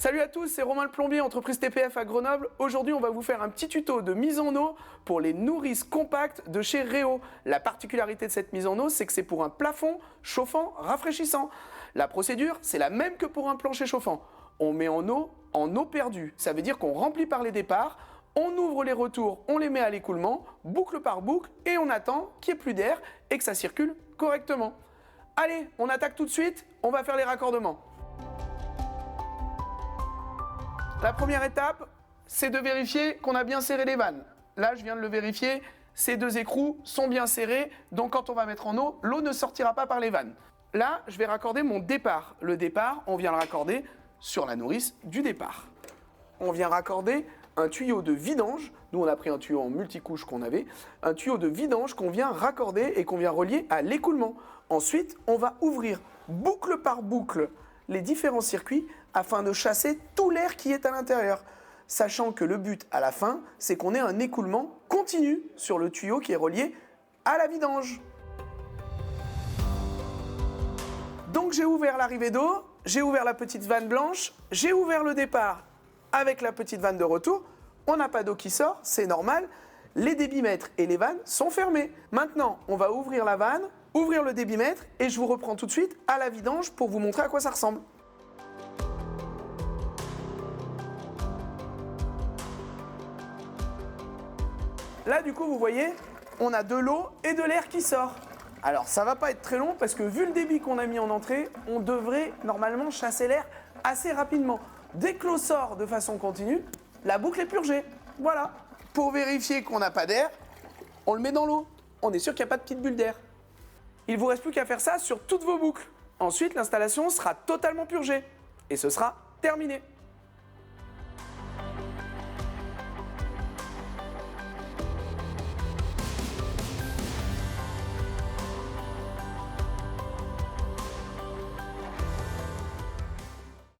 Salut à tous, c'est Romain le plombier, entreprise TPF à Grenoble. Aujourd'hui, on va vous faire un petit tuto de mise en eau pour les nourrices compactes de chez Réo. La particularité de cette mise en eau, c'est que c'est pour un plafond chauffant, rafraîchissant. La procédure, c'est la même que pour un plancher chauffant. On met en eau perdue. Ça veut dire qu'on remplit par les départs, on ouvre les retours, on les met à l'écoulement, boucle par boucle, et on attend qu'il n'y ait plus d'air et que ça circule correctement. Allez, on attaque tout de suite, on va faire les raccordements. La première étape, c'est de vérifier qu'on a bien serré les vannes. Là, je viens de le vérifier, ces deux écrous sont bien serrés, donc quand on va mettre en eau, l'eau ne sortira pas par les vannes. Là, je vais raccorder mon départ. Le départ, on vient le raccorder sur la nourrice du départ. On vient raccorder un tuyau de vidange. Nous, on a pris un tuyau en multicouche qu'on avait. Un tuyau de vidange qu'on vient raccorder et qu'on vient relier à l'écoulement. Ensuite, on va ouvrir boucle par boucle les différents circuits afin de chasser tout l'air qui est à l'intérieur. Sachant que le but à la fin, c'est qu'on ait un écoulement continu sur le tuyau qui est relié à la vidange. Donc j'ai ouvert l'arrivée d'eau, j'ai ouvert la petite vanne blanche, j'ai ouvert le départ avec la petite vanne de retour. On n'a pas d'eau qui sort, c'est normal. Les débitmètres et les vannes sont fermés. Maintenant, on va ouvrir la vanne, ouvrir le débitmètre et je vous reprends tout de suite à la vidange pour vous montrer à quoi ça ressemble. Là, du coup, vous voyez, on a de l'eau et de l'air qui sort. Alors, ça va pas être très long parce que vu le débit qu'on a mis en entrée, on devrait normalement chasser l'air assez rapidement. Dès que l'eau sort de façon continue, la boucle est purgée. Voilà. Pour vérifier qu'on n'a pas d'air, on le met dans l'eau. On est sûr qu'il n'y a pas de petite bulle d'air. Il ne vous reste plus qu'à faire ça sur toutes vos boucles. Ensuite, l'installation sera totalement purgée. Et ce sera terminé.